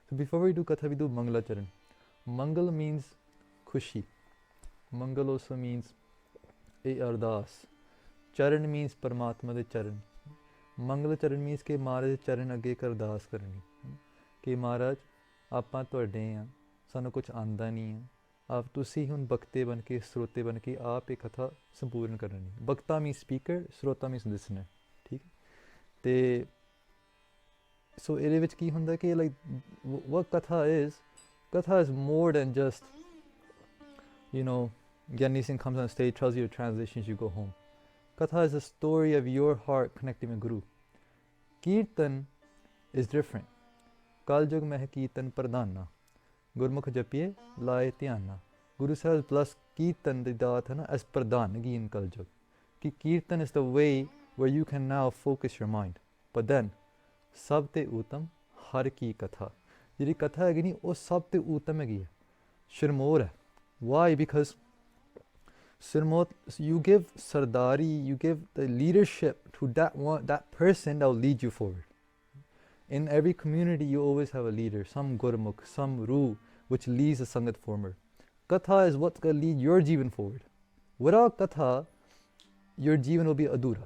So before we do Katha, we do Mangala Charan. Mangal means Khushi. Mangal also means a Ardas. Charan means Paramatma de Charan. Mangala Charan means कि महाराज दे चरण अगे एक अरदास करनी कि महाराज आपां तुहाडे आ सानू कुछ आंदा नहीं है आप तुसी हुण बक्ते बन के स्रोते बन के आप एक कथा संपूर्ण करनी बक्ता मीन स्पीकर स्रोता मीन लिसनर ठीक है ते सो ਇਹਦੇ ਵਿੱਚ ਕੀ ਹੁੰਦਾ ਕਿ like what katha is more than just Gyani Singh comes on stage, tells you the translations, you go home. Katha is a story of your heart connecting with Guru. Kirtan is different. Kal Jug Meh Kirtan Pradhana. Gurmukh Japiye Laye Dhyana. Guru says bless Kirtan the daat hai na as Pradhanagi in Kal Jug. Ki Kirtan is the way where you can now focus your mind. But then, Sabte Uttam Har Ki Katha. Jiri Katha hai ni, oh Sabte Uttam hai. Shirmor hai. Why? Because Sirmot, you give Sardari, you give the leadership to that person that will lead you forward. In every community, you always have a leader, some Gurmukh, some Ru, which leads the Sangat former. Katha is what's going to lead your Jeevan forward. Without Katha, your Jeevan will be Adura.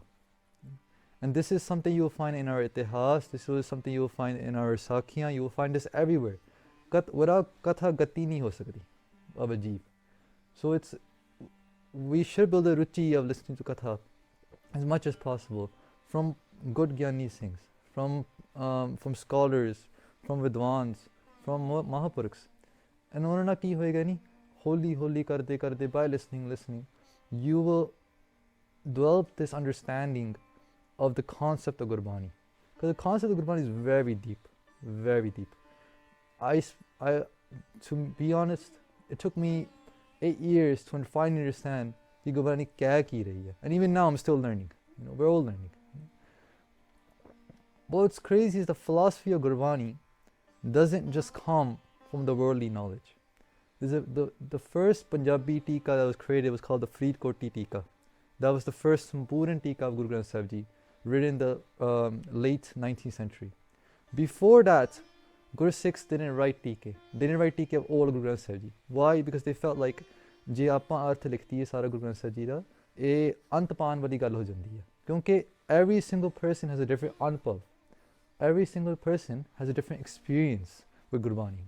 And this is something you will find in our Itihas, this is something you will find in our Sakhiyan, you will find this everywhere. Without Katha, Gati nahi ho sakti of a Jeev. So we should build a ruchi of listening to Katha as much as possible from good Gyani Singhs, from scholars, from Vidwans, from Mahapurukhs. And onana ki hoega ni, holy karte by listening, you will develop this understanding of the concept of Gurbani. Because the concept of Gurbani is very deep, very deep. To be honest, it took me 8 years to finally understand कि गुरबानी क्या की रही है. And even now I'm still learning. We're all learning. But what's crazy is the philosophy of Gurbani doesn't just come from the worldly knowledge. The first Punjabi Tika that was created was called the Freedkoti Tika. That was the first Sampuran Tika of Guru Granth Sahib Ji, written in the late 19th century. Before that, Guru Sikhs didn't write Tike. They didn't write Tike of all Guru Granth Sahib Ji. Why? Because they felt like ਜੇ ਆਪਾਂ ਅਰਥ ਲਿਖਤੀ ਹੈ ਸਾਰਾ ਗੁਰੂ ਗ੍ਰੰਥ ਸਾਹਿਬ ਜੀ ਦਾ ਇਹ ਅੰਤ ਪਾਉਣ ਵਾਲੀ ਗੱਲ ਹੋ ਜਾਂਦੀ ਹੈ ਕਿਉਂਕਿ every single person has a different anubhav. Every single person has a different experience with Gurbani.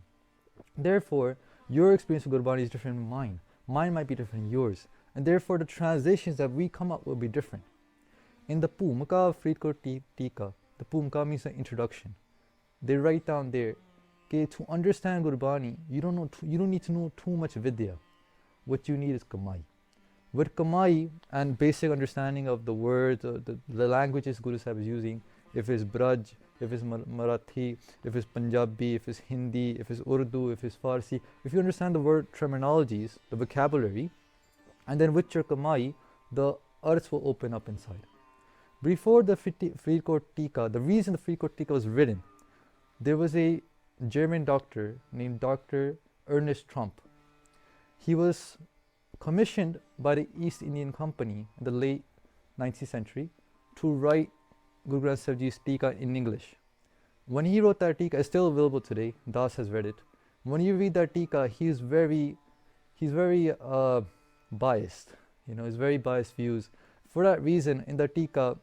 Therefore, your experience with Gurbani is different from mine. Mine might be different from yours. And therefore, the translations that we come up will be different. In the Bhumika of Freedkot Tika, the Bhumika means the introduction. They write down there, okay, to understand Gurbani, you don't need to know too much vidya. What you need is Kamai. With Kamai and basic understanding of the words, the languages Guru Sahib is using, if it's Braj, if it's Marathi, if it's Punjabi, if it's Hindi, if it's Urdu, if it's Farsi, if you understand the word terminologies, the vocabulary, and then with your Kamai, the arths will open up inside. Before the Freedkot Tika, the reason the Freedkot Tika was written, there was a German doctor named Dr. Ernest Trump. He was commissioned by the East Indian Company in the late 19th century to write Guru Granth Sahib Ji's Tika in English. When he wrote that Tika, it's still available today, Das has read it. When you read that Tika, he's very biased, he's very biased views. For that reason, in that Tika,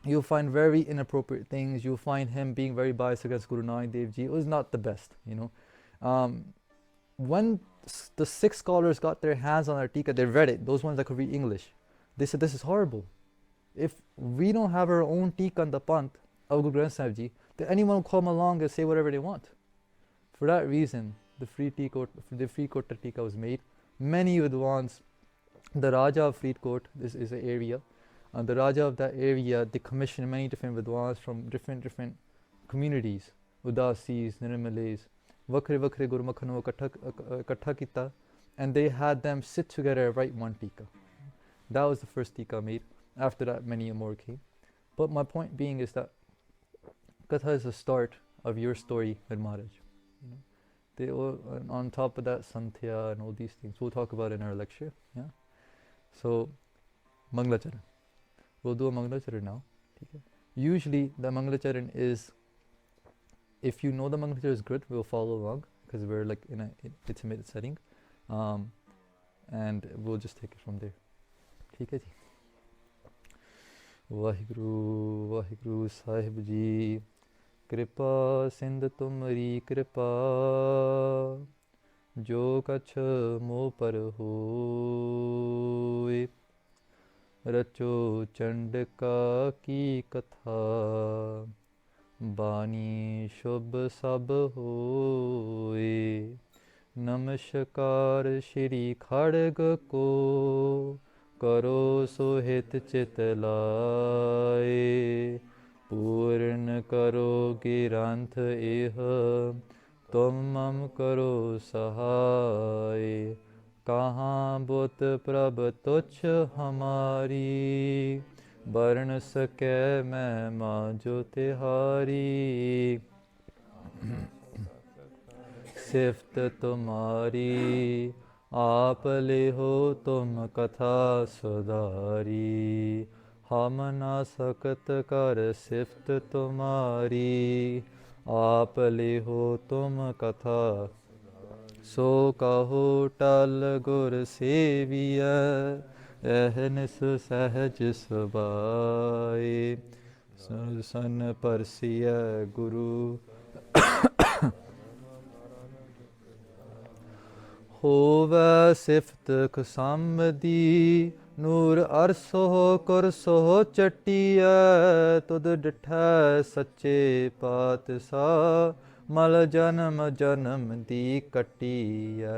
you'll find very inappropriate things, you'll find him being very biased against Guru Nanak Dev Ji. It was not the best, When the Sikh scholars got their hands on our Tika, they read it, those ones that could read English. They said, this is horrible. If we don't have our own Tika and the Pant of Guru Granth Sahib Ji, then anyone will come along and say whatever they want. For that reason, the Freedkot Tika was made. Many Vidwans, the Raja of Freedkot, this is the area, and the Raja of that area, they commissioned many different Vidwans from different communities, Udasis, Nirmalays, Vakre Gurmukhan nu ikkatha kita, and they had them sit together and write one Tika. That was the first Tika made. After that, many more came. But my point being is that Katha is the start of your story with Maharaj. They all, on top of that, Santhya and all these things, we'll talk about in our lecture. Yeah. So, Mangalacharan. We'll do a Mangalacharan now. Usually, the Mangalacharan is If you know the Mangal is good, we'll follow along because we're like in an intimate setting, and we'll just take it from there. ठीक है जी. वाहिगुरु वाहिगुरु साहिब जी, कृपा सिंध तुमरी कृपा, जो कछ मोह पर होए, रचो चंडिका की कथा, बानी शुभ सब होए, नमस्कार श्री खड़ग को, करो सोहित चित लाए, पूर्ण करो गिरंथ एह, तुम मम करो सहाय, कहाँ बुत प्रभ तुच्छ हमारी, बरन सकै मैं माँ तिहारी, सिफ्त तुम्हारी आप ले हो तुम कथा सुधारी, हम ना सकत कर सिफ्त तुम्हारी, आप ले हो तुम कथा, सो कहो टल गुर सेविया, एहनिस सहज सुबाए, सन परसिय गुरु होवै सिफत खसामदी, नूर अरसो कुरसो चटिया, तुद डिठै सच्चे पातशाह, मल जन्म जन्म दी कटिया,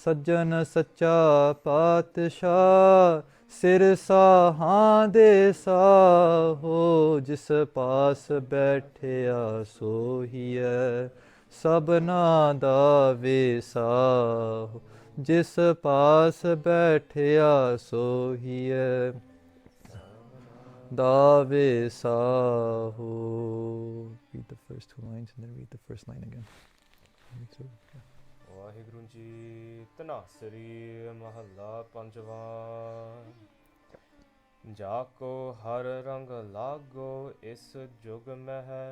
सज्जन सच्चा पातशाह, सिर साहां दे साहो, जिस पास बैठिया सोहिया, सबना दा वेसाहो, जिस पास बैठिया सोहिया, दा वेसाहो. Read the first two lines and then read the first line again. Waheguru ji Dhanasari ਮਹੱਲਾ ਪੰਜਵਾਂ, ਜਾ ਕੋ ਹਰ ਰੰਗ ਲਾਗੋ ਇਸ ਜੁਗ ਮਹਿ,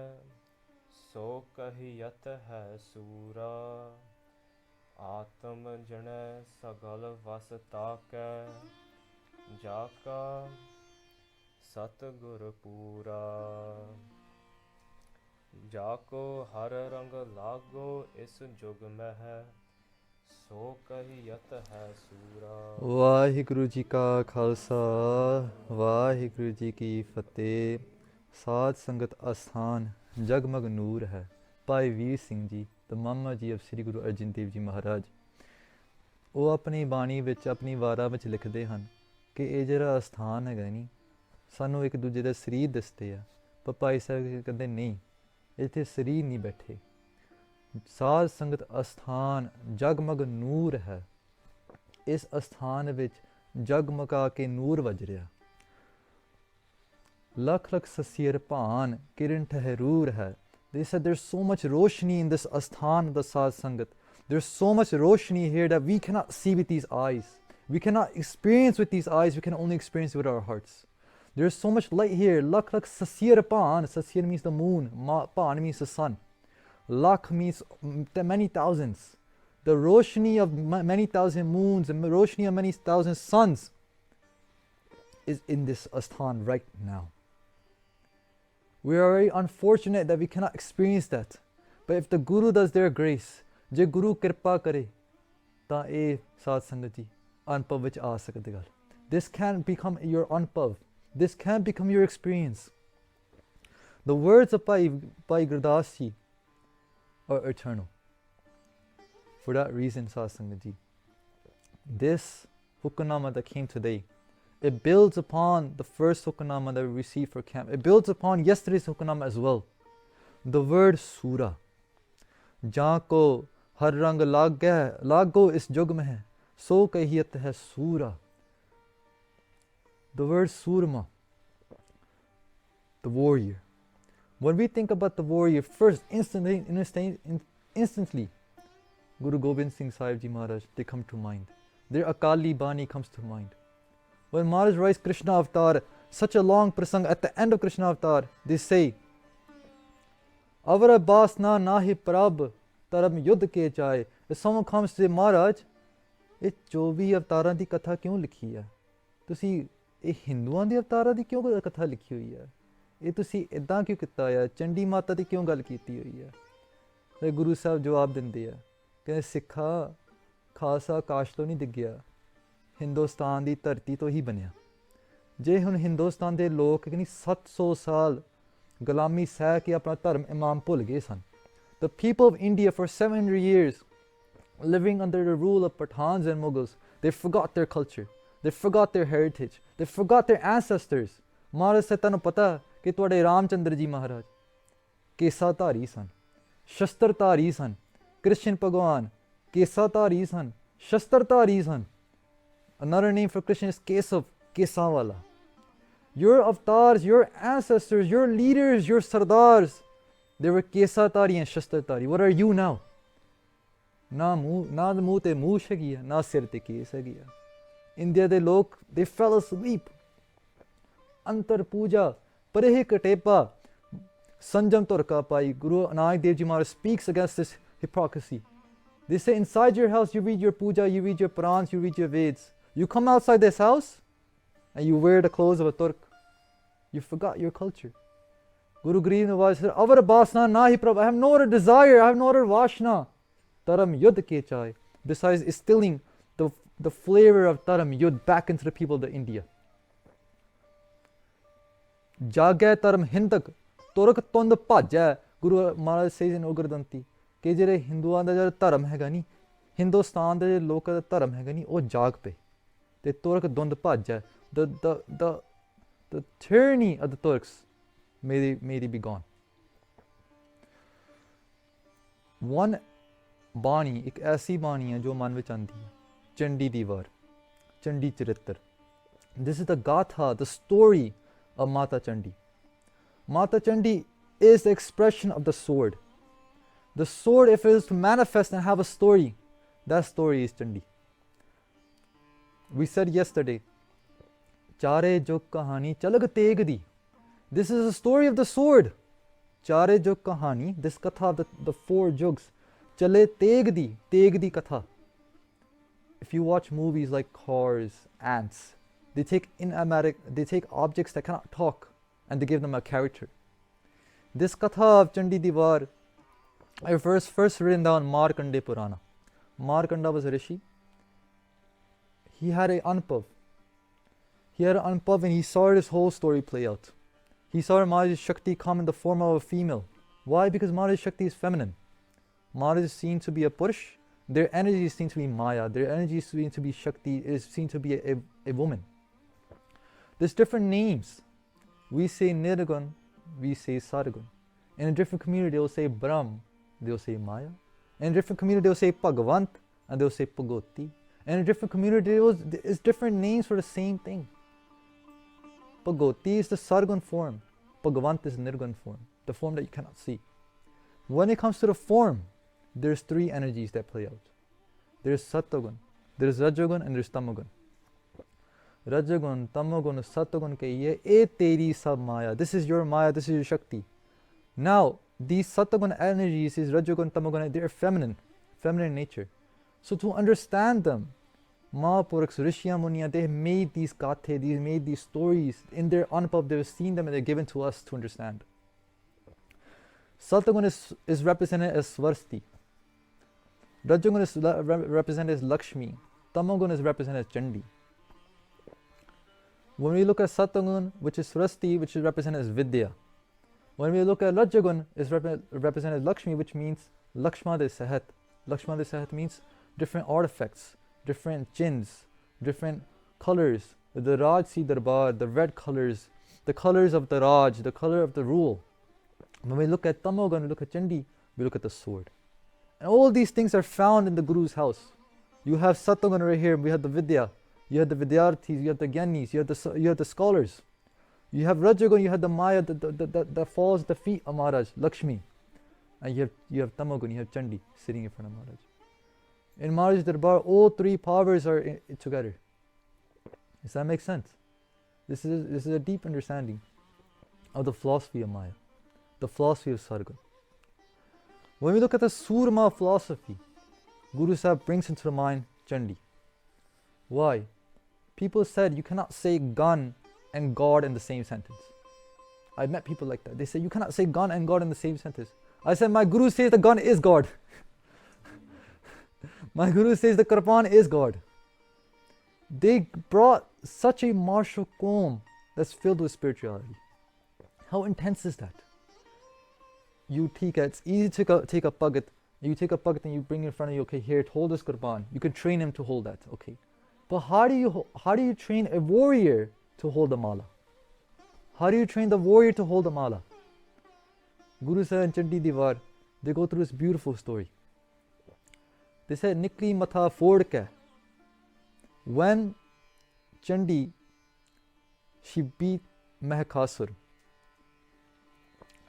ਸੋ ਕਹੀਅਤ ਹੈ ਸੂਰਾ, ਆਤਮ ਜਣੈ ਸਗਲ ਵਸ ਤਾਕੈ, ਜਾ ਕਾ ਸਤਿਗੁਰ ਪੂਰਾ, ਜਾ ਕੋ ਹਰ ਰੰਗ ਲਾਗੋ ਇਸ ਜੁਗ ਮਹਿ, ਸੋ ਕਹੀਅਤ ਹੈ ਸੂਰਾ. ਵਾਹਿਗੁਰੂ ਜੀ ਕਾ ਖਾਲਸਾ, ਵਾਹਿਗੁਰੂ ਜੀ ਕੀ ਫਤਿਹ. ਸਾਧ ਸੰਗਤ ਅਸਥਾਨ ਜਗਮਗ ਨੂਰ ਹੈ. ਭਾਈ ਵੀਰ ਸਿੰਘ ਜੀ ਤੇ ਮਾਮਾ ਜੀ ਆਫ ਸ੍ਰੀ ਗੁਰੂ ਅਰਜਨ ਦੇਵ ਜੀ ਮਹਾਰਾਜ, ਉਹ ਆਪਣੀ ਬਾਣੀ ਵਿੱਚ ਆਪਣੀ ਵਾਰਾਂ ਵਿੱਚ ਲਿਖਦੇ ਹਨ ਕਿ ਇਹ ਜਿਹੜਾ ਅਸਥਾਨ ਹੈਗਾ ਨਹੀਂ, ਸਾਨੂੰ ਇੱਕ ਦੂਜੇ ਦਾ ਸਰੀਰ ਦੱਸਦੇ ਆ, ਪਰ ਭਾਈ ਸਾਹਿਬ ਕਹਿੰਦੇ ਨਹੀਂ, ਇੱਥੇ ਸਰੀਰ ਨਹੀਂ ਬੈਠੇ. ਸਾਧ ਸੰਗਤ ਅਸਥਾਨ ਜਗਮਗ ਨੂਰ ਹੈ. ਇਸ ਅਸਥਾਨ ਵਿੱਚ ਜਗਮਗਾ ਕੇ ਨੂਰ ਵੱਜ ਰਿਹਾ. ਲੱਖ ਲੱਖ ਸਸੀਰ ਭਾਨ ਕਿਰਨ ਠਹਿਰੂਰ ਹੈ. They said there's so much roshni in this asthan of the Sad Sangat. There's so much roshni here that we cannot see with these eyes. We cannot experience with these eyes. We can only experience with our hearts. There's so much light here. Lakh lakh sasir pan. Sasir means the moon. Pan means the sun. Lakh means many thousands. The roshni of many thousand moons and roshni of many thousand suns is in this asthan right now. We are very unfortunate that we cannot experience that. But if the Guru does their grace, ਜੇ ਗੁਰੂ ਕਿਰਪਾ ਕਰੇ ਤਾਂ ਇਹ ਸਾਧ ਸੰਗਤ ਜੀ ਅਨੁਭਵ ਵਿੱਚ ਆ ਸਕਦੇ ਗੱਲ. This can become your Anubhav. This can become your experience. The words of Bhai Gurdas ji are eternal. For that reason, Sad Sangat ji, this Hukumnama that came today, it builds upon the first Hukumnama that we received for camp. It builds upon yesterday's Hukumnama as well. The word Sura. Jaan ko har rang lago is jug mein hai, so kahiyat hai Sura. The word Surma, the warrior. When we think about the warrior, first instantly, Guru Gobind Singh Sahib Ji Maharaj, they come to mind. Their Akali Bani comes to mind. When Maharaj writes Krishna Avatar, such a long prasang, at the end of Krishna Avatar, they say, Avar Abbas na nahi prab taram yudh ke chaye. If someone comes to say, Maharaj, ਇਹ 24 ਅਵਤਾਰਾਂ ਦੀ ਕਥਾ ਕਿਉਂ ਲਿਖੀ ਹੈ? ਤੁਸੀਂ ਇਹ ਹਿੰਦੂਆਂ ਦੇ ਅਵਤਾਰਾਂ ਦੀ ਕਿਉਂ ਕਥਾ ਲਿਖੀ ਹੋਈ ਹੈ? ਇਹ ਤੁਸੀਂ ਇੱਦਾਂ ਕਿਉਂ ਕੀਤਾ ਹੋਇਆ? ਚੰਡੀ ਮਾਤਾ ਦੀ ਕਿਉਂ ਗੱਲ ਕੀਤੀ ਹੋਈ ਹੈ? ਫਿਰ ਗੁਰੂ ਸਾਹਿਬ ਜਵਾਬ ਦਿੰਦੇ ਆ, ਕਹਿੰਦੇ ਸਿੱਖਾ, ਖਾਲਸਾ ਆਕਾਸ਼ ਤੋਂ ਨਹੀਂ ਡਿੱਗਿਆ, ਹਿੰਦੁਸਤਾਨ ਦੀ ਧਰਤੀ ਤੋਂ ਹੀ ਬਣਿਆ। ਜੇ ਹੁਣ ਹਿੰਦੁਸਤਾਨ ਦੇ ਲੋਕ ਕਹਿੰਦੀ 700 ਸਾਲ ਗੁਲਾਮੀ ਸਹਿ ਕੇ ਆਪਣਾ ਧਰਮ ਇਮਾਮ ਭੁੱਲ ਗਏ ਸਨ। The people of India for 700 years living under the rule of Pathans and Mughals, they forgot their culture, they forgot their heritage, they forgot their ancestors. ਮਹਾਰਾਜ ਸੇ ਤੁਹਾਨੂੰ ਪਤਾ ਕਿ ਤੁਹਾਡੇ ਰਾਮਚੰਦਰ ਜੀ ਮਹਾਰਾਜ ਕੇਸਾਧਾਰੀ ਸਨ, ਸ਼ਸਤਰਧਾਰੀ ਸਨ। ਕ੍ਰਿਸ਼ਨ ਭਗਵਾਨ ਕੇਸਾਧਾਰੀ ਸਨ, ਸ਼ਸਤਰਧਾਰੀ ਸਨ। Another name for Krishna is Kesav, Kesawala. Your avatars, your ancestors, your leaders, your sardars, they were Kesatari and Shastratari. What are you now? ਨਾ ਮੂੰਹ ਤੇ ਮੂਛ ਹੈਗੀ ਆ, ਨਾ ਸਿਰ ਤੇ ਕੇਸ ਹੈਗੀ ਆ। ਇੰਡੀਆ ਦੇ ਲੋਕ they fell asleep. ਅੰਤਰ ਪੂਜਾ ਪਰੇ ਕਟੇਪਾ ਸੰਜਮ ਤੁਰਕਾ ਪਾਈ। Guru Nanak Dev Ji Maharaj speaks against this hypocrisy. They say inside your house you read your puja, you read your Purans, you read your Veds. You come outside this house and you wear the clothes of a Turk. You forgot your culture. Guru Gharib Nawaz said, Avar Basna nahi Prabhu, I have no other desire, I have no other Vashna. Taram Yudh ke chai. Besides instilling the flavor of Taram Yudh back into the people of India. Jagya Taram Hindak, Turk Tund Pajya. Guru Maharaj says in Ugradanti, ਕਿ ਜਿਹੜੇ ਹਿੰਦੂਆਂ ਦਾ ਜਿਹੜਾ ਧਰਮ ਹੈਗਾ ਨਹੀਂ, ਹਿੰਦੁਸਤਾਨ ਦੇ ਜਿਹੜੇ ਲੋਕਾਂ ਦਾ ਧਰਮ ਹੈਗਾ ਨਹੀਂ, ਉਹ ਜਾਗ ਪਏ ਅਤੇ ਤੁਰਕ ਧੁੰਦ ਭੱਜ ਹੈ। The tyranny of the Turks may they be gone. One ਬਾਣੀ, ਇੱਕ ਐਸੀ ਬਾਣੀ ਹੈ ਜੋ ਮਨ ਵਿੱਚ ਆਉਂਦੀ ਹੈ, ਚੰਡੀ ਦੀ ਵਾਰ, ਚੰਡੀ ਚਰਿੱਤਰ। This is the Gatha, the story of Mata Chandi. Mata Chandi is the expression of the sword. The sword, if it is to manifest and have a story, that story is Chandi. We said yesterday, Chare Jog Kahani Chalag Tegdi. This is a story of the sword. Chare Jog Kahani, this katha of the four jugs. Chale Tegdi, Tegdi katha. If you watch movies like Cars, Ants, they take objects that cannot talk and they give them a character. This katha of Chandi Diwar, I first written down Markande Purana. Markanda was a rishi. He had an Anpav. And he saw this whole story play out. He saw Maharaja Shakti come in the form of a female. Why? Because Maharaja Shakti is feminine. Maharaj is seen to be a Purush. Their energy is seen to be Maya. Their energy is seen to be Shakti, is seen to be a woman. There's different names. We say Nirgun, we say Sargun. In a different community, they will say Brahm, they'll say Maya. In a different community, they'll say Bhagavant, and they'll say Pagoti. In a different community, it's different names for the same thing. Pagoti is the Sargun form. Bhagavant is Nirgun form, the form that you cannot see. When it comes to the form, there's three energies that play out. There's Sattvagun, there's Rajagun, and there's Tamagun. Rajagun, Tamagun, Sattvagun kahiye, e teri sab Maya. This is your Maya, this is your Shakti. Now, these Sattvagun energies, these Rajagun, Tamagun, they're feminine in nature. So to understand them, Mahapuraks, Rishya Muniya, they made these gathe, they made these stories in their Anupab, they've seen them and they're given to us to understand. Sattvagun is represented as Svarsti. Rajagun is represented as Lakshmi. Tamagun is represented as Chandi. When we look at Sattvagun, which is Svarsti, which is represented as Vidya. When we look at Rajagun, is represented as Lakshmi, which means Lakshma de Sahat. Lakshma de Sahat means different artifacts, different chins, different colors. The Rajsi Darbar, the red colors, the colors of the Raj, the color of the rule. When we look at Tamagun, we look at Chandi, we look at the sword. And all these things are found in the Guru's house. You have Sattvagun right here, we have the Vidya, you have the Vidyarthis, you have the Gyanis, you have the scholars. You have Rajagun, you have the Maya that falls at the feet of Maharaj, Lakshmi. And you have Tamagun, you have Chandi sitting in front of Maharaj. In Maharaj Darbar, all three powers are together. Does that make sense? This is a deep understanding of the philosophy of Maya, the philosophy of Sargun. When we look at the Surma philosophy, Guru Sahib brings into the mind Chandi. Why? People said you cannot say gun and God in the same sentence. I met people like that. They say you cannot say gun and God in the same sentence. I said my Guru says the gun is God. My Guru says the Qurban is God. They brought such a martial qawm that's filled with spirituality. How intense is that? You take it, it's easy to take a pagat. You take a pagat and you bring it in front of you, okay, here, hold this Qurban. You can train him to hold that, okay. But how do you train a warrior to hold the mala? How do you train the warrior to hold the mala? Guru Sahib and Chandi Diwar, they go through this beautiful story. They said, Nikli matha ford ke. When Chandi, she beat Mahakasur.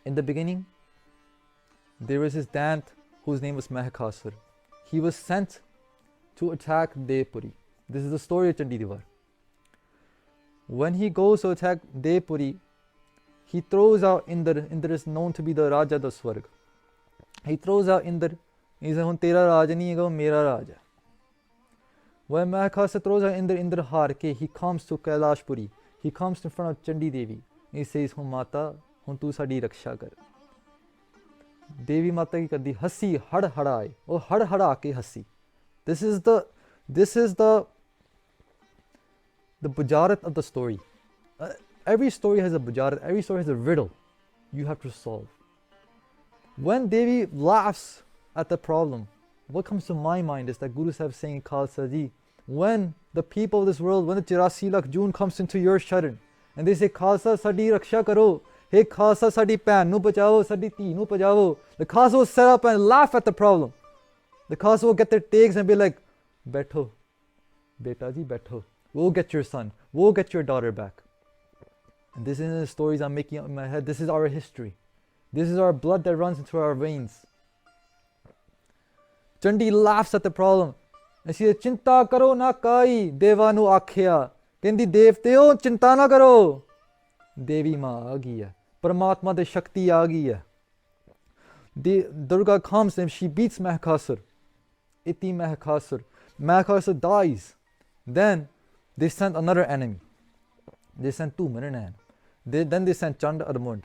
In the beginning, there was this Dant whose name was Mahakasur. He was sent to attack Devpuri. This is the story of Chandi Diwar. When he goes to attack Devpuri, he throws out Indra. Indra is known to be the Raja of Swarg. He throws out Indra. He says, "Hun tera Raj nahi hai, mera Raj hai." When Mahakasur throws out Indra, Indra haar ke, he comes to Kailashpuri. He comes in front of Chandi Devi. He says, "Hun Mata, hun tu sadi raksha kar." Devi Mata ki kardi hassi had hadaye. Oh had hada ke hassi. This is the bujarat of the story. Every story has a bujarat. Every story has a riddle you have to solve. When Devi laughs at the problem, what comes to my mind is that Guru Sahib saying, Khalsa Ji, when the people of this world, when the 84 lakh June comes into your sharan, and they say, Khalsa sadi raksha karo, hey Khalsa sadi pan nu bachao, sadi ti nu bachao, the Khalsa will set up and laugh at the problem. The Khalsa will get their takes and be like, Betho, beta ji betho, we'll get your son, we'll get your daughter back. And this isn't the stories I'm making up in my head, this is our history. This is our blood that runs into our veins. Chandi laughs at the problem. And she says, Chinta karo na kai, deva nu akhya. Kendi devteo, chinta na karo. Devi ma aa gayi hai. Paramatma de Shakti aa gayi hai. Durga comes and she beats Mahakasur. Iti Mahakasur. Mahakasur dies. Then they sent another enemy. They sent two Miranan. Then they sent Chand Armund.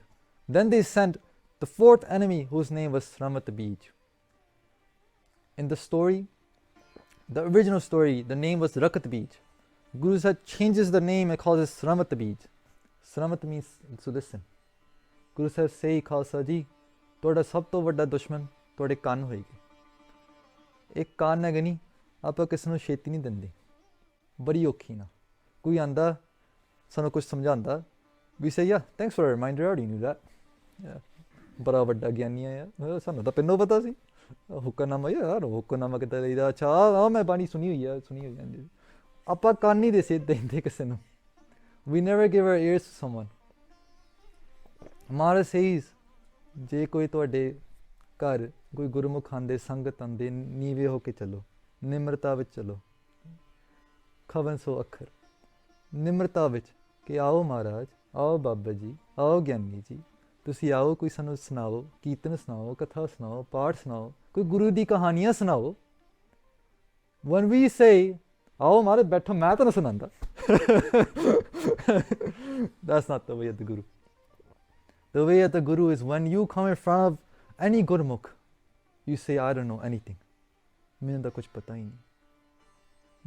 Then they sent the fourth enemy whose name was Ramat Bij. In the story, the original story, the name was Rakat Bij. Guru Sahib changes the name and calls it Sramat Bij. Sramat means to listen. Guru Sahib say, Khalsa Ji, toda sab to vadda dushman, tode kan hoegi. Ek kan hai gani, aapa kisi nu sheti nahi dinde. Badi okhi na. Koi anda, sanu kuch samjhanda. We say, yeah, thanks for a reminder, I already knew that. Yeah. Bada vadda gyani hai yaar. Sanu ta pinno pata si. Hukumnama yaar, Hukumnama kitta leida. Acha, main bani suni hui hai. Apa kan nahi dende kisi nu. We never give our ears to someone. Maharaj says, je koi ਤੁਹਾਡੇ ਘਰ ਕੋਈ ਗੁਰਮੁਖ ਆਂਦੇ ਸੰਗਤ ਆਂਦੇ ਨੀਵੇਂ ਹੋ ਕੇ ਚਲੋ ਨਿਮਰਤਾ ਵਿੱਚ ਚਲੋ ਖਵਨ ਸੋ ਅੱਖਰ ਨਿਮਰਤਾ ਵਿੱਚ ਕਿ ਆਓ ਮਹਾਰਾਜ ਆਓ ਬਾਬਾ ਜੀ ਆਓ ਗਿਆਨੀ ਜੀ ਤੁਸੀਂ ਆਓ ਕੋਈ ਸਾਨੂੰ ਸੁਣਾਓ ਕੀਰਤਨ ਸੁਣਾਓ ਕਥਾ ਸੁਣਾਓ ਪਾਠ ਸੁਣਾਓ ਕੋਈ ਗੁਰੂ ਦੀ ਕਹਾਣੀਆਂ ਸੁਣਾਓ when we say ਆਓ ਮਹਾਰਾਜ ਬੈਠੋ ਮੈਂ ਤੁਹਾਨੂੰ ਸੁਣਾਉਂਦਾ that's not the way of the Guru. The way of the Guru is when you come in front of any Gurmukh, you say, I don't know anything. मैंने तो कुछ पता ही नहीं.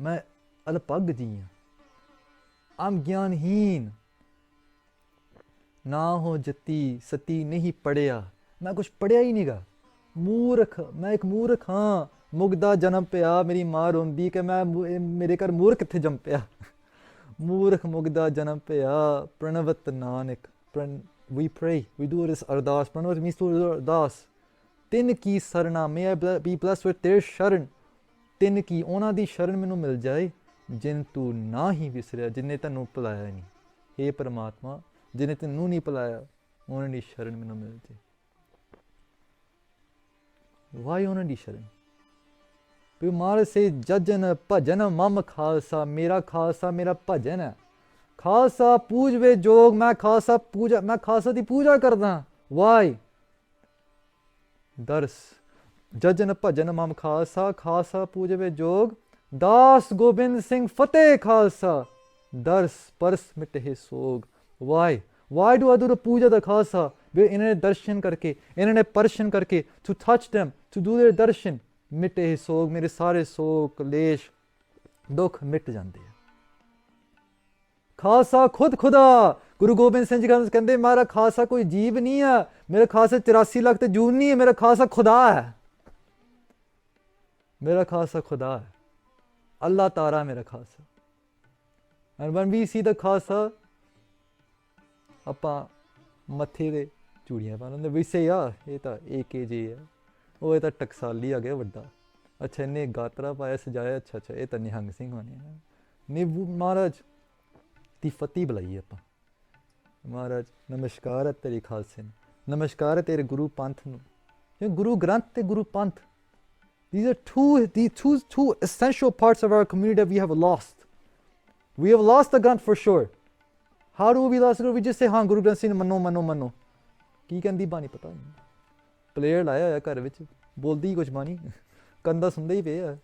मैं अलपग जी हूँ. I'm ज्ञानहीन. ना हो जति सती नहीं पढ़िया. मैं कुछ पढ़िया ही नहीं गा. मूर्ख. मैं एक मूर्ख हाँ. मुगदा जन्म पिया मेरी माँ रोंदी कि मैं मेरे घर मूर्ख किथे जम पिया. मूर्ख मुगदा जन्म पिया. प्रणवत Nanak. We pray, we do this ardas. Pranav means to do ardas. Tin ki sarna, may I be blessed with their sharan. Tin ki, ona di sharan menu mil jaye. Jin tu nahi visriya, jinne tanu palaya nahi. Hey Paramatma, jinne tanu nahi palaya, ona di sharan menu mil jaye. Why ona di sharan? Because Maharaj says, Jajan bhajan mam khalsa, mera bhajan hai. Khalsa पूजवे जोग मैं खालसा पूजा मैं खालसा दी पूजा करदा. Why? दर्स ਜਜਨ ਭਜਨ ਮਮ ਖਾਲਸਾ, ਖਾਲਸਾ ਪੂਜਵੇ ਜੋਗ, ਦਾਸ ਗੋਬਿੰਦ ਸਿੰਘ ਫਤਿਹ ਖਾਲਸਾ, ਦਰਸ purse ਮਿਟੇ ਸੋਗ। Why do I do the puja the khalsa? ਇਹਨਾਂ ਨੇ ਦਰਸ਼ਨ ਕਰਕੇ, ਇਹਨਾਂ ਨੇ ਪਰਸ਼ਨ ਕਰਕੇ, to touch them, to do their darshan, ਮਿਟੇ ਸੋਗ, ਮੇਰੇ ਸਾਰੇ ਸੋਗ ਕਲੇਸ਼ ਦੁੱਖ ਮਿਟ ਜਾਂਦੇ ਆ। ਖਾਲਸਾ ਖੁਦ ਖੁਦਾ, ਗੁਰੂ ਗੋਬਿੰਦ ਸਿੰਘ ਜੀ ਕਹਿੰਦੇ ਮੇਰਾ ਖਾਲਸਾ ਕੋਈ ਜੀਵ ਨਹੀਂ ਆ, ਮੇਰਾ ਖਾਲਸਾ 84 ਲੱਖ ਤੇ ਜੂਨ ਨਹੀਂ ਹੈ, ਮੇਰਾ ਖਾਲਸਾ ਖੁਦਾ ਹੈ, ਮੇਰਾ ਖਾਲਸਾ ਖੁਦਾ ਹੈ, ਅੱਲਾਹ ਤਾਰਾ ਮੇਰਾ Khalsa. And when we see the Khalsa, ਆਪਾਂ ਮੱਥੇ ਦੇ ਚੂੜੀਆਂ ਪਾ ਲੈਂਦੇ, ਵੀ ਸੇ ਆ ਇਹ ਤਾਂ AKJ ਹੈ, ਉਹ ਇਹ ਤਾਂ ਟਕਸਾਲੀ ਆ ਗਿਆ ਵੱਡਾ, ਅੱਛਾ ਇਹਨੇ ਗਾਤਰਾ ਪਾਇਆ ਸਜਾਇਆ, ਅੱਛਾ ਅੱਛਾ ਇਹ ਤਾਂ ਨਿਹੰਗ ਸਿੰਘ ਹੋਣੇ ਆ। ਨਹੀਂ ਮਹਾਰਾਜ ਦੀ ਫਤਿਹ ਬੁਲਾਈਏ ਆਪਾਂ, ਮਹਾਰਾਜ ਨਮਸਕਾਰ ਹੈ ਤੇਰੇ ਖਾਲਸੇ ਨੂੰ, ਨਮਸਕਾਰ ਹੈ ਤੇਰੇ ਗੁਰੂ ਪੰਥ ਨੂੰ। ਗੁਰੂ ਗ੍ਰੰਥ ਤੇ ਗੁਰੂ ਪੰਥ, these are two essential parts of our community that we have lost. We have lost the Granth for sure. How do we lost it? We just say ਹਾਂ ਗੁਰੂ ਗ੍ਰੰਥ ਸਿੰਘ ਮੰਨੋ ਮੰਨੋ ਮੰਨੋ, ਕੀ ਕਹਿੰਦੀ ਬਾਣੀ ਪਤਾ ਨਹੀਂ, ਪਲੇਅਰ ਲਾਇਆ ਹੋਇਆ ਘਰ ਵਿੱਚ, ਬੋਲਦੀ ਹੀ ਕੁਛ ਬਾਣੀ, ਕੰਦਾ ਸੁਣਦੇ ਹੀ ਪਏ ਆ,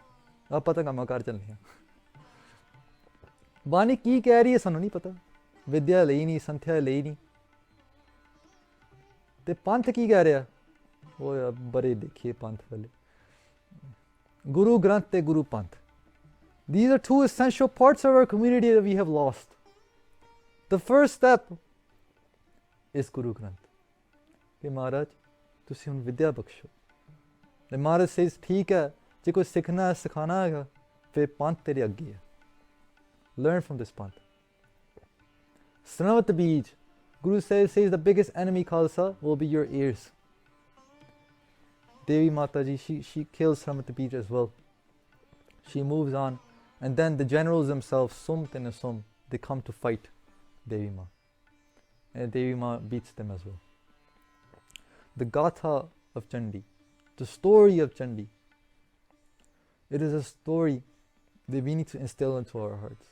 ਆਪਾਂ ਤਾਂ ਕੰਮਾਂ ਕਾਰ ਚੱਲਦੇ ਹਾਂ। ਬਾਣੀ ਕੀ ਕਹਿ ਰਹੀ ਹੈ ਸਾਨੂੰ ਨਹੀਂ ਪਤਾ, ਵਿਦਿਆ ਲਈ ਨਹੀਂ, ਸੰਥਿਆ ਲਈ ਨਹੀਂ, ਤੇ ਪੰਥ ਕੀ ਕਹਿ ਰਿਹਾ, ਉਹ ਬੜੇ ਦੇਖੀਏ ਪੰਥ ਵਾਲੇ। ਗੁਰੂ ਗ੍ਰੰਥ ਤੇ ਗੁਰੂ ਪੰਥ, these are two essential parts of our community that we have lost. The first step is Guru Granth, ਕਿ ਮਹਾਰਾਜ ਤੁਸੀਂ ਹੁਣ ਵਿਦਿਆ ਬਖਸ਼ੋ। ਤੇ ਮਹਾਰਾਜ says ਠੀਕ ਹੈ, ਜੇ ਕੋਈ ਸਿੱਖਣਾ ਸਿਖਾਣਾ ਹੈਗਾ ਫਿਰ ਪੰਥ ਤੇਰੇ ਅੱਗੇ ਹੈ, learn from this ਪੰਥ। ਸਰਵਤ ਬੀਜ, Guru says the biggest enemy Khalsa will be your ears. Devi Mataji, she kills Sarmat Beej as well. She moves on, and then the generals themselves, Sumt and Asum, they come to fight Devi Ma, and Devi Ma beats them as well. The Gatha of Chandi, the story of Chandi, it is a story that we need to instill into our hearts.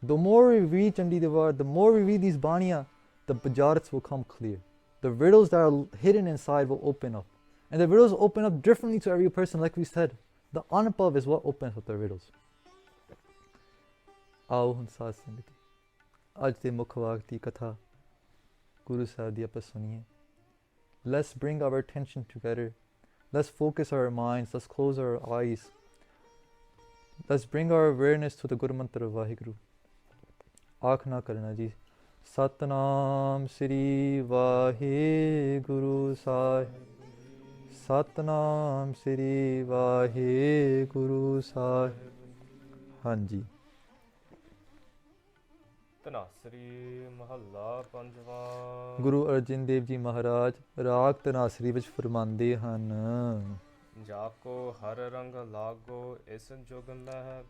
The more we read Chandi Devar, the more we read these Baniya, the bajarats will come clear. The riddles that are hidden inside will open up. And the riddles open up differently to every person, like we said. The Anubhav is what opens up the riddles. ਆਓ ਹੁਣ ਸਾਧ ਸੰਗਤ ਅੱਜ ਦੇ ਮੁੱਖ ਵਾਕ ਦੀ ਕਥਾ ਗੁਰੂ ਸਾਹਿਬ ਦੀ ਆਪਾਂ ਸੁਣੀਏ। Let's bring our attention together. Let's focus our minds. Let's close our eyes. Let's bring our awareness to the Guru Mantra of Vaheguru. ਆਖ ਨਾ ਕਰਨਾ ਜੀ, ਸਤਨਾਮ ਸ੍ਰੀ ਵਾਹਿਗੁਰੂ ਸਾਹਿਬ, ਸਤਨਾਮ ਸ੍ਰੀ ਵਾਹਿਗੁਰੂ ਸਾਹਿਬ। ਹਾਂਜੀ। ਧਨਾਸਰੀ ਮਹੱਲਾ ਪੰਜਵਾਂ। ਗੁਰੂ ਅਰਜਨ ਦੇਵ ਜੀ ਮਹਾਰਾਜ ਰਾਗ ਧਨਾਸਰੀ ਵਿੱਚ ਫਰਮਾਉਂਦੇ ਹਨ, ਜਾਕੋ ਹਰ ਰੰਗ ਲਾਗੋ ਇਸ ਜੁਗ ਮਹਿ,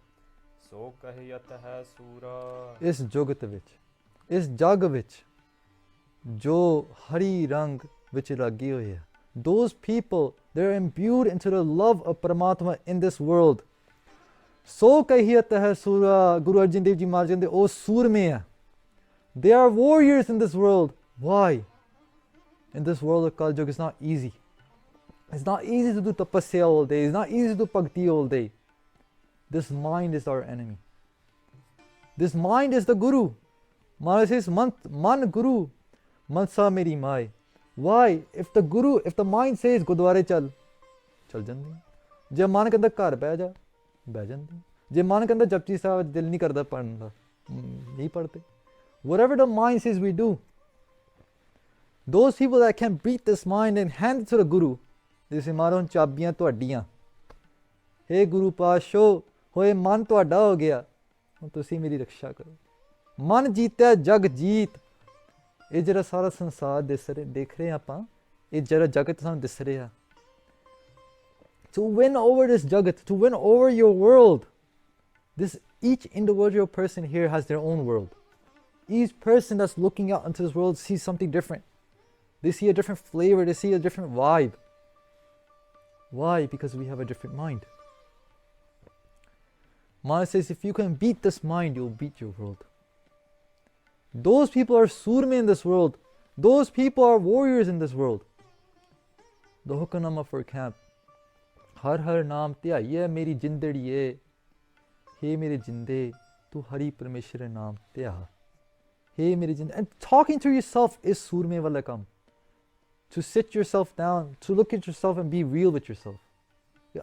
ਸੋ ਕਹਿਤ ਹੈ ਸੂਰਾ। ਇਸ ਜੁਗਤ ਵਿੱਚ, ਇਸ ਜੱਗ ਵਿੱਚ ਜੋ ਹਰੀ ਰੰਗ ਵਿੱਚ ਲੱਗੇ ਹੋਏ ਆ, those people, they're imbued into the love of Paramatma in this world. ਸੋ ਕਹਿਤ ਹੈ ਸੂਰਾ, ਗੁਰੂ ਅਰਜਨ ਦੇਵ ਜੀ ਮਹਾਰਾਜ ਕਹਿੰਦੇ ਉਹ ਸੂਰਮੇ ਆ। They are warriors in this world. Why? In this world of Kal Yuga, it's not easy. It's not easy to do tapasya all day. It's not easy to do bhakti all day. This mind is our enemy. This mind is the Guru. Maharaj says, Man Guru, Mansa Meri Mai. Why? If the mind says, Gurdware chal jandi. Je man kehanda ghar beh ja, beh jandi. Je man kehanda japji sahib dil nahi karda padhn da, nahi padhte. Whatever the mind says, we do. Those people that can beat this mind and hand it to the Guru, they say, Maharaj ਚਾਬੀਆਂ ਤੁਹਾਡੀਆਂ, ਹੇ ਗੁਰੂ ਪਾਤਸ਼ਾਹ ਹੋਏ ਮਨ ਤੁਹਾਡਾ ਹੋ ਗਿਆ, ਹੁਣ ਤੁਸੀਂ ਮੇਰੀ ਰੱਖਿਆ ਕਰੋ। ਮਨ ਜੀਤਿਆ ਜਗ ਜੀਤ। ਇਹ ਜਿਹੜਾ ਸਾਰਾ ਸੰਸਾਰ ਦੇਖ ਰਹੇ ਆਪਾਂ, ਇਹ ਜਿਹੜਾ ਜਗਤ ਸਾਨੂੰ ਦਿਸ ਰਿਹਾ, to win over this jagat, to win over your world, each individual person here has their own world. Each person that's looking out into this world sees something different. They see a different flavor, they see a different vibe. Why? Because we have a different mind. Maharaj says, if you can beat this mind, you'll beat your world. Those people are surme in this world. Those people are warriors in this world. The Hukumnama for camp हर हर नाम ध्याइए मेरी जिंदड़िए, हे मेरे जिंदे तू हरि परमेश्वर नाम ध्या, हे मेरे जिंदे. And talking to yourself is surme wala kam. To sit yourself down, to look at yourself and be real with yourself.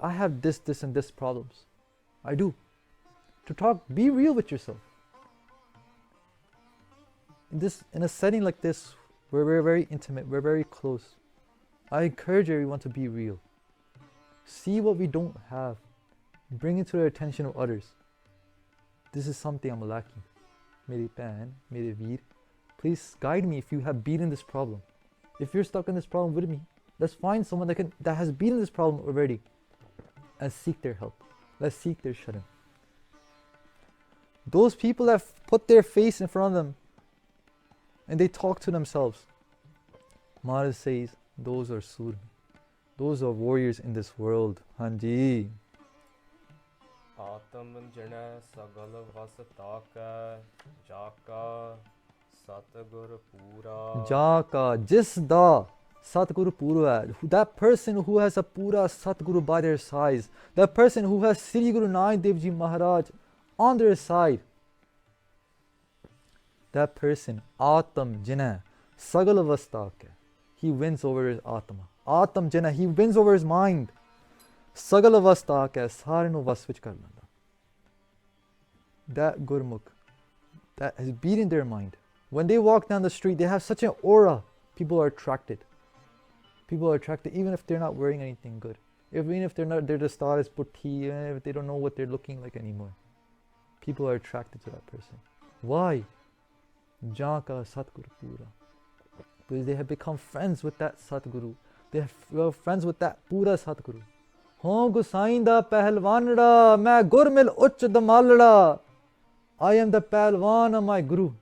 I have this, this and this problems. I do. To talk, be real with yourself. In a setting like this, where we're very intimate, we're very close, I encourage everyone to be real. See what we don't have. Bring it to the attention of others. This is something I'm lacking. Meri bhan, mere veer, please guide me if you have been in this problem. If you're stuck in this problem with me, let's find someone that has been in this problem already and seek their help. Let's seek their sharan. Those people that put their face in front of them and they talk to themselves, Maharaj says, those are surmi. Those are warriors in this world. Hanji. ਆਤਮ ਜਣੈ ਸਗਲ ਵਸ ਤਾਕੈ, ਜਾਕਾ ਸਤਿਗੁਰ ਪੂਰਾ. Jaka, ਜਿਸ ਦਾ Satguru Pura, that person who has a Pura Satguru by their sides, that person who has Sri Guru Nanak Dev Ji Maharaj on their side, that person, Atam Jina, Sagal Avastaka, he wins over his Atma. Atam Jina, he wins over his mind. Sagal Avastaka, Sare no vas vich kar landa. That Gurmukh, that has beaten their mind. When they walk down the street, they have such an aura. People are attracted. People are attracted even if they're not wearing anything good. Even if they're just thought as putti, even if they don't know what they're looking like anymore. People are attracted to that person. Why? Janka Satguru Pura. Because they have become friends with that Satguru. They are friends with that Pura Satguru. Ho Gusain da Pahalwanada, main Gurmil Uch Damalada. I am the Pahalwan of my Guru.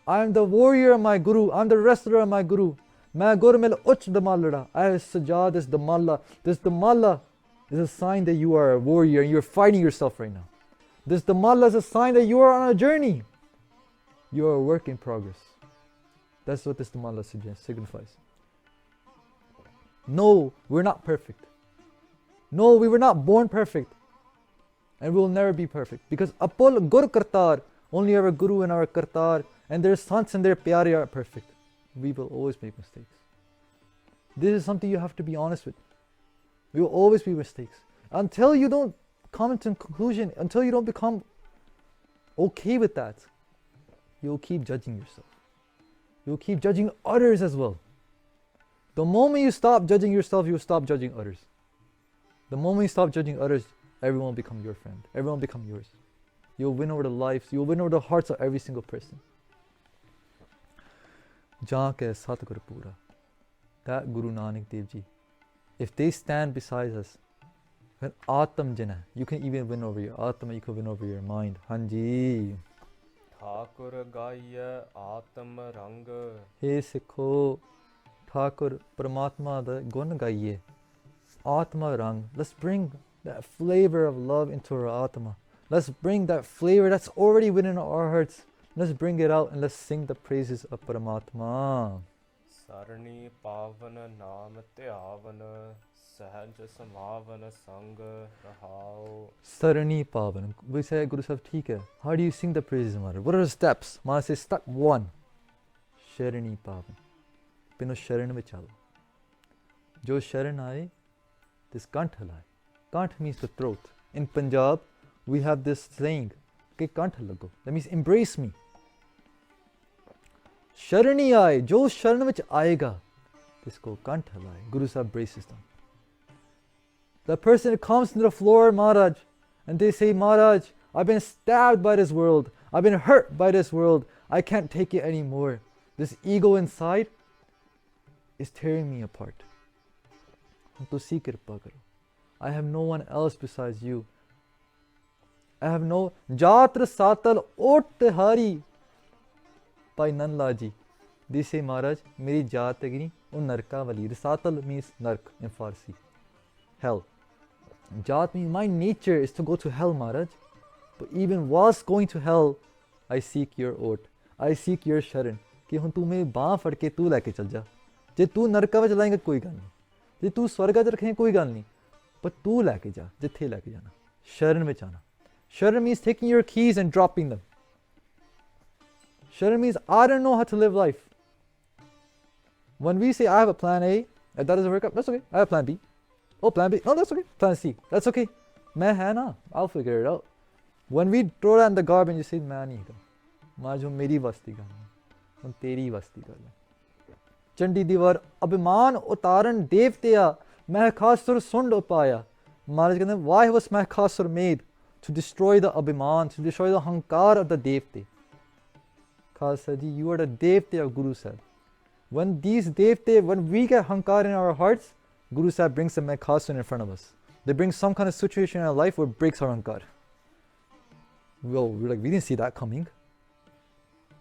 I am the warrior of my Guru. I am the wrestler of my Guru. Main Gurmil Uch Damalada. I have sajad this Damala. This Damala is a sign that you are a warrior and you're fighting yourself right now. This Damala is a sign that you are on a journey. You are a work in progress. That's what this Damala signifies. No, we're not perfect. No, we were not born perfect. And we will never be perfect. Because Apol Gur Kartar, only our Guru and our Kartar and their sons and their Pyare are perfect. We will always make mistakes. This is something you have to be honest with. We will always be mistakes. Until you don't come to a conclusion, until you don't become okay with that, you'll keep judging yourself. You'll keep judging others as well. The moment you stop judging yourself, you'll stop judging others. The moment you stop judging others, everyone will become your friend. Everyone will become yours. You'll win over the lives. You'll win over the hearts of every single person. Janka Satguru Pura. That Guru Nanak Dev Ji. If they stand beside us, then Atam Jana, you can even win over your Atma, you can win over your mind. Hanji. Thakur Gaiya Atam Rang. Hey Sikho, Thakur Paramatma da Gun Gaiye. Atma Rang. Let's bring that flavor of love into our Atma. Let's bring that flavor that's already within our hearts. Let's bring it out and let's sing the praises of Paramatma. Sarani Pavan Naam Dhyavan Sahaj Samavan Sang Rahao. Sarani Pavan. We say, Guru Sahib, theek hai. How do you sing the praises, Maharaj? What are the steps? Maharaj says, step 1. Sharani Pavan. Pino Sharan mein chalo. Jo Sharan aaye, this Kant halai. Kant means the throat. In Punjab, we have this saying, ke Kant lago. That means embrace me. Sharani aaye, jo Sharan vich aayega, isko Kant halai. Guru Sahib braces them. The person that comes to the floor, Maharaj, and they say, Maharaj, I've been stabbed by this world. I've been hurt by this world. I can't take it anymore. This ego inside is tearing me apart. Tusi kirpa karo. I have no one else besides you. I have no Jatra Satal Ot Hari by Nanlaji. They say, Maharaj, Meri Jat Agni un Narka Wali. The Satal means Nark in Farsi. Hell. Jat means my nature is to go to hell, Maharaj. But even whilst going to hell, I seek your Ot. I seek your Sharan. Ki hun tu meri baan fad ke tu leke chal ja. Je tu narka vich laenge koi gal nahi. Je tu swarga vich rakhe koi gal nahi. ਪਰ ਤੂੰ ਲੈ ਕੇ ਜਾ ਜਿੱਥੇ ਲੈ ਕੇ ਜਾਣਾ, ਸ਼ਰਨ ਵਿੱਚ ਆਣਾ। ਸ਼ਰਨ means taking your keys and dropping them. Sharan means I don't know how to live life. When we say I have a plan A, if that doesn't work out, that's okay. I have plan B. Oh, plan B. No, that's okay. Plan C. That's okay. मैं है ना, I'll figure it out. When we throw that in the garbage, you say मैं नहीं ਹੈਗਾ, ਮਾਂ ਜੋ ਮੇਰੀ ਵਸਤੀ ਗੱਲ ਹੈ, ਹੁਣ ਤੇਰੀ ਵਸਤੀ ਗੱਲ ਹੈ। ਚੰਡੀ ਦੀਵਾਰ ਅਭਿਮਾਨ ਉਤਾਰਨ ਦੇਵਤਿਆ ਮਹਿਖਾਸੁਰ ਸੁੰਡ ਉਪਾਇਆ। ਮਹਾਰਾਜ ਕਹਿੰਦੇ why was ਮਹਿਖਾਸੁਰ made? To destroy the abhiman, to destroy the hankar of the devte. Khalsa ji, you are the devte of Guru Sahib. When these devte, when we get hankar in our hearts, Guru Sahib brings some mekhasun in front of us. They bring some kind of situation in our life where it breaks our hankar. Well, we're like, we didn't see that coming.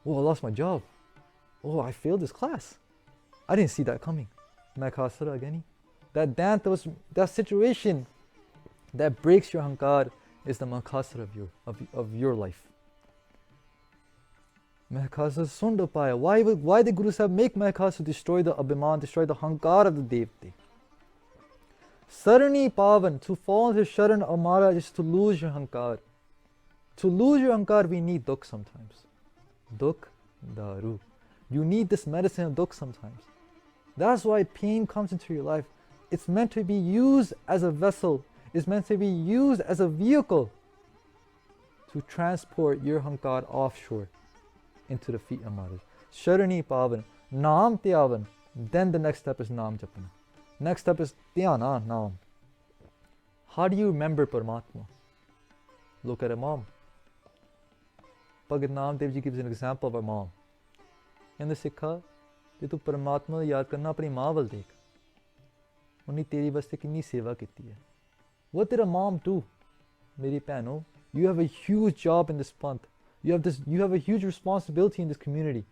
Oh, I lost my job. Oh, I failed this class. I didn't see that coming. Mekhasura again. That situation that breaks your hankar is the makhasar of your life. Mahkhasar sund upaya. Why did Guru Sahib make Mahkhasar destroy the abhiman, destroy the hankar of the devte? Sarani pavan, to fall into sharan of Maharaj is to lose your hankar. To lose your hankar, we need dukh sometimes. Dukh, daru. You need this medicine of dukh sometimes. That's why pain comes into your life. It's meant to be used as a vessel. Is meant to be used as a vehicle to transport your hankar offshore into the feet of Maharaj. Sharani pavan, naam tyavan. Then the next step is naam japana. Next step is dhyana, naam. How do you remember Paramatma? Look at a mom. Bhagat Namdev ji gives an example of a mom. In the Sikha, ਜੇ ਤੂੰ ਪਰਮਾਤਮਾ ਨੂੰ ਯਾਦ ਕਰਨਾ ਆਪਣੀ ਮਾਂ ਵੱਲ ਦੇਖ, ਉਹਨੇ ਤੇਰੀ ਵਾਸਤੇ ਕਿੰਨੀ ਸੇਵਾ ਕੀਤੀ ਹੈ। What did a mom do? Meri bhano, you have a huge job in this panth. You have a huge responsibility in this community.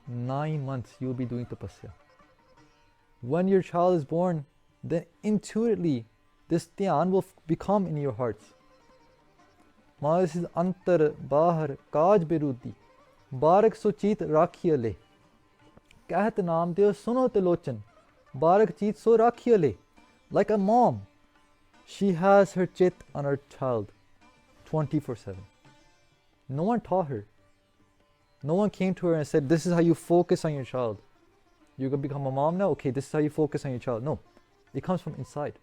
9 months you will be doing tapasya. When your child is born, then intuitively this dhyan will become in your hearts. Maharaj says, antar bahar kaj birudhi, barak suchit rakhiyale. Kahat naam deo suno telochan, barak chit so rakhiyale. Like a mom, she has her chit on her child 24/7. No one taught her. No one came to her and said, this is how you focus on your child. You're going to become a mom now? Okay, this is how you focus on your child. No, it comes from inside.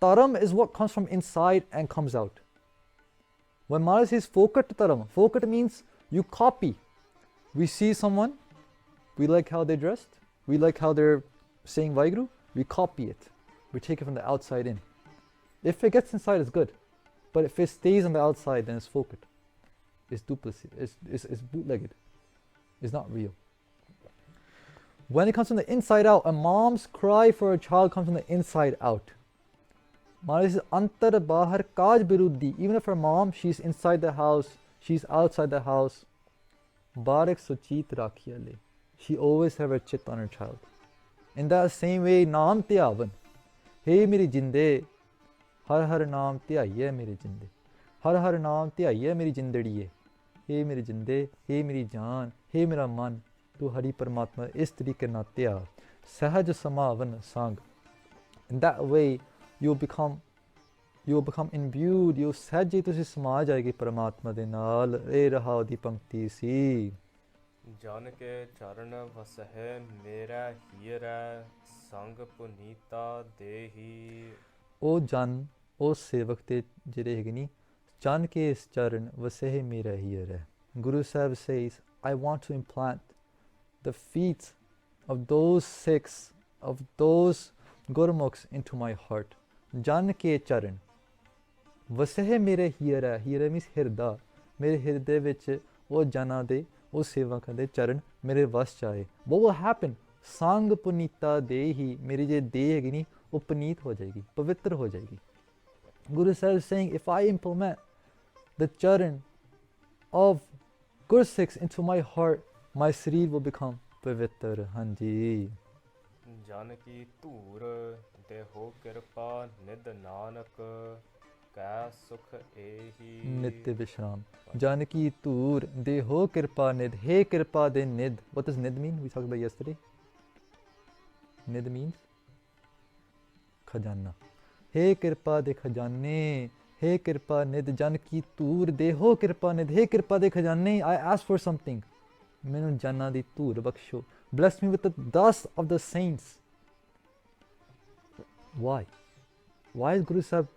Taram is what comes from inside and comes out. When Maharaj says fokat taram, fokat means you copy. We see someone, we like how they're dressed, we like how they're saying Vaheguru, we copy it. We take it from the outside in. If it gets inside, it's good. But if it stays on the outside, then it's fokat. It's duplicate. It's bootlegged. It's not real. When it comes from the inside out, a mom's cry for a child comes from the inside out. Maharaj says, antar bahar kaj biruddhi. Even if her mom, she's inside the house, she's outside the house. Barak suchit rakhiyale. She always have her chit on her child. In that same way, naam tyavan. Hey meri jinde, har har naam tyaiye meri jinde. Har har naam tyaiye meri jindadiye. Hey meri jinde, hey meri jaan, hey mera man. Tu Hari Paramatma is tarike na tya. Sahaj samavan sang. In that way, you will become imbued. You sahaj tusi sama jayegi Paramatma de naal. Eh raha di pankti si. ਜਨ ਕੇ ਚਰਨ ਵਸਹਿ ਮੇਰਾ ਹੀਰੈ ਸੰਗ ਪੁਨੀਤਾ ਦੇਹੀ। ਉਹ ਜਨ, ਉਹ ਸੇਵਕ ਤੇ ਜਿਹੜੇ ਹੈਗੇ ਨੀ, ਜਨ ਕੇ ਇਸ ਚਰਨ ਵਸਹਿ ਮੇਰਾ ਹੀਰੈ. Guru Sahib says, I want to implant the feet of those Sikhs, of those Gurmukhs into my heart. Jan ke charan. Vasahe mere hira. Hira means hirda. Mere hirde vich ਉਹ ਜਨਾਂ ਦੇ, ਉਹ ਸੇਵਕਾਂ ਦੇ ਚਰਨ ਮੇਰੇ ਵਸ ਚ ਆਏ. What will happen? ਸੰਗ ਪੁਨੀਤਾ ਦੇ ਹੀ, ਮੇਰੀ ਜੇ ਦੇਹ ਹੈਗੀ ਨੀ, ਉਹ ਪੁਨੀਤ ਹੋ ਜਾਏਗੀ, ਪਵਿੱਤਰ ਹੋ ਜਾਏਗੀ. Guru Sahib is saying, if I implement the charan of Gursikhs into my heart, my sਰੀਰ will become ਪਵਿੱਤਰ. ਹਾਂਜੀ. ਜਨ ਕੀ ਧੂਰ ਦੇਹੋ ਕਿਰਪਾ ਨਿਧ ਨਾਨਕ ਕੈ ਸੁਖ ਏਹੀ. ਨਿਤ ਵਿਸ਼ਰਾਮ. ਜਨ ਕੀ ਧੂਰ ਦੇਹੋ ਕਿਰਪਾ ਨਿਧ. Hey ਕਿਰਪਾ ਦੇ ਨਿਧ. What does nid mean? We talked about yesterday. Nid means खजाना। हे कृपा दे खजाने, हे कृपा निध जन की धूर दे, हो कृपा निध, हे कृपा दे खजाने, I ask for something, मैनू जाना दी धूर बख्शो, bless me with the dust of the saints. Why? Why is Guru Sahib,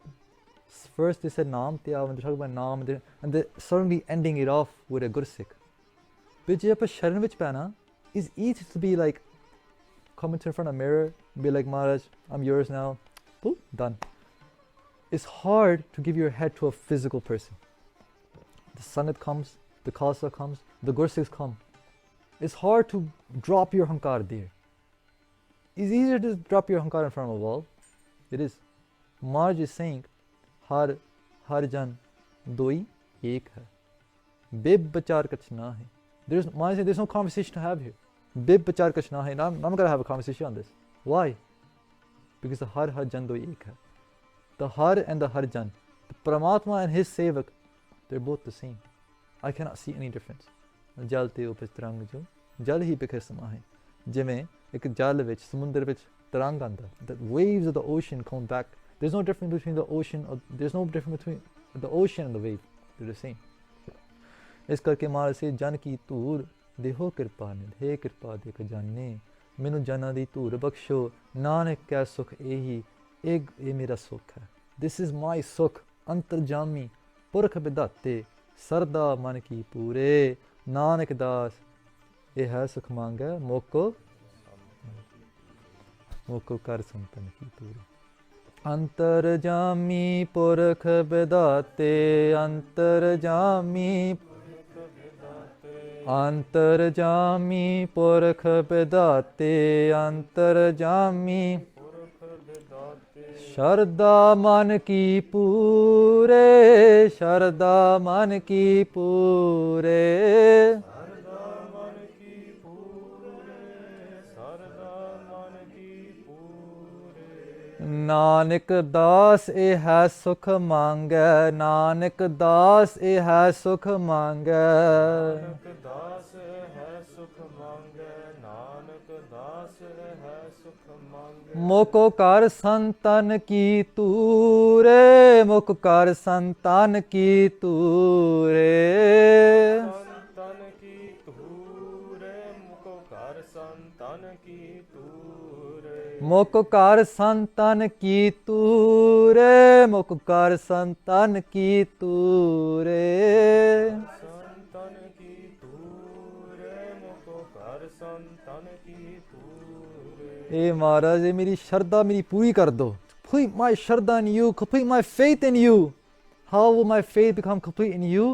first they said naam te aav, and they talk about naam, and they're suddenly ending it off with a Gursikh. But je aapa sharan vich paina, it's easy to be like, come into in front of a mirror, and be like, Maharaj, I'm yours now, boop, done. It's hard to give your head to a physical person. The Sangat comes, the Khalsa comes, the Gursikhs come. It's hard to drop your hankar there. It's easier to drop your hankar in front of a wall. It is. Maharaj is saying, har jan doi ek hai. Bib bachar kach na hai. Maharaj said, there's no conversation to have here. Bib bachar kach na hai. I'm not going to have a conversation on this. Why? Because the har jan doi ek hai. The har and the har jan, the Paramatma and his sevak, they're both the same. I cannot see any difference. Jal te upach tarang jo, jal hi bikhar sama hai. Jiਵੇਂ ਇੱਕ ਜਲ ਵਿੱਚ ਸਮੁੰਦਰ ਵਿੱਚ ਤਰੰਗ ਆਉਂਦਾ, the waves of the ocean come back. There's no difference between the ocean, there's no difference between the ocean and the wave. They're the same. ਇਸ ਕਰਕੇ ਮਹਾਰਾਜ ਸੇ ਜਨ ਕੀ ਧੂਰ ਦੇਹੋ ਕਿਰਪਾ ਨਿਧ, हे ਕਿਰਪਾ ਦੇ ਖਜ਼ਾਨੇ, ਮੈਨੂੰ ਜਨਾਂ ਦੀ ਧੂਰ ਬਖਸ਼ੋ, ਨਾਨਕ ਕੈ ਸੁਖ ਇਹੀ, ਇਹ ਮੇਰਾ ਸੁਖ ਹੈ. This is my ਸੁਖ, ਅੰਤਰਜਾਮੀ ਪੁਰਖ ਵਿਧਾਤੇ, ਸਰਦਾ ਮਨ ਕੀ ਪੂਰੇ, ਨਾਨਕ ਦਾਸ ਇਹ ਹੈ ਸੁਖ ਮੰਗੈ, ਮੋਕੋ ਕਰ ਸੰਤਨ ਕੀ ਪੂਰੇ. ਅੰਤਰਜਾਮੀ ਪੁਰਖ ਵਿਧਾਤੇ, ਅੰਤਰਜਾਮੀ ਪੁਰਖ ਵਿਧਾਤੇ, ਅੰਤਰਜਾਮੀ ਸ਼ਰਦਾ ਮਨ ਕੀ ਪੂਰੇ, ਸ਼ਰਦਾ ਮਨ ਕੀ ਪੂਰੇ, ਨਾਨਕ ਦਾਸ ਇਹ ਹੈ ਸੁਖ ਮੰਗੈ, ਨਾਨਕ ਦਾਸ ਇਹ ਹੈ ਸੁਖ ਮੰਗੈ, ਨਾਨਕ ਦਾਸ ਹੈ ਸੁਖ ਮੰਗੈ, ਨਾਨਕ ਦਾਸ ਹੈ ਸੁਖ ਮੰਗੈ. ਮੋਕੋ ਕਰ ਸੰਤਨ ਕੀ ਤੂਰੇ, ਮੁਖ ਕਰ ਸੰਤਨ ਕੀ ਤੂਰੇ, ਸੰਤਨ ਕੀ ਤੂਰੇ, ਮੁਖ ਕਰ ਸੰਤਨ ਕੀ ਤੂਰੇ, ਮੁਖ ਕਰ ਸੰਤਨ ਕੀ ਤੂਰੇ, ਮੁਖ ਕਰ ਸੰਤਨ ਕੀ ਤੂਰੇ, ਸੰਤਨ ਕੀ ਤੂਰੇ, ਮੁਖ ਕਰ ਸੰਤਨ ਕੀ ਤੂਰੇ. ਇਹ ਮਹਾਰਾਜ ਇਹ ਮੇਰੀ ਸ਼ਰਧਾ ਮੇਰੀ ਪੂਰੀ ਕਰ ਦੋ. Complete my shraddha in you, complete my faith in you. How will my faith become complete in you?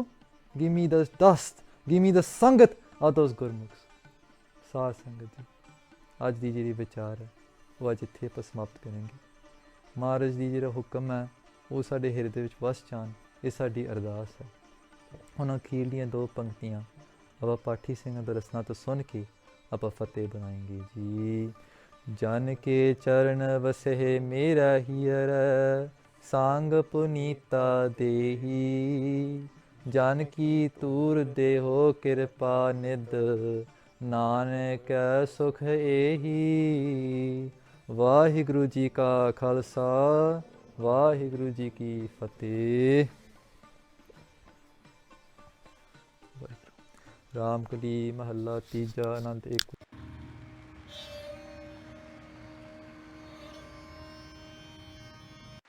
Give me the dust, give me the sangat of those Gurmukhs. ਸਾਧ ਸੰਗਤ ਜੀ, ਅੱਜ ਦੀ ਜਿਹੜੀ ਵਿਚਾਰ ਹੈ ਉਹ ਅੱਜ ਇੱਥੇ ਆਪਾਂ ਸਮਾਪਤ ਕਰਾਂਗੇ. ਮਹਾਰਾਜ ਦੀ ਜਿਹੜਾ ਹੁਕਮ ਹੈ ਉਹ ਸਾਡੇ ਹਿਰਦੇ ਵਿੱਚ ਵਸ ਜਾਣ, ਇਹ ਸਾਡੀ ਅਰਦਾਸ ਹੈ. ਹੁਣ ਅਖੀਰਲੀਆਂ ਦੋ ਪੰਕਤੀਆਂ ਆਪਾਂ ਪਾਠੀ ਸਿੰਘਾਂ ਦਾ ਰਸਨਾ ਤੋਂ ਸੁਣ ਕੇ ਆਪਾਂ ਫਤਿਹ ਬਣਾਏਂਗੇ ਜੀ. ਜਨ ਕੇ ਚਰਨ ਵਸੇ ਮੇਰਾ ਹੀਰ, ਸੰਗ ਪੁਨੀਤਾ ਦੇਹੀ, ਜਨ ਕੀ ਤੂਰ ਦੇਹੋ ਕਿਰਪਾ ਨਿਧ, ਨਾਨਕ ਸੁਖ ਇਹੀ. ਵਾਹਿਗੁਰੂ ਜੀ ਕਾ ਖਾਲਸਾ, ਵਾਹਿਗੁਰੂ ਜੀ ਕੀ ਫਤਿਹ. ਰਾਮ ਕਲੀ ਮਹੱਲਾ ਤੀਜਾ, ਆਨੰਦ ਏਕ.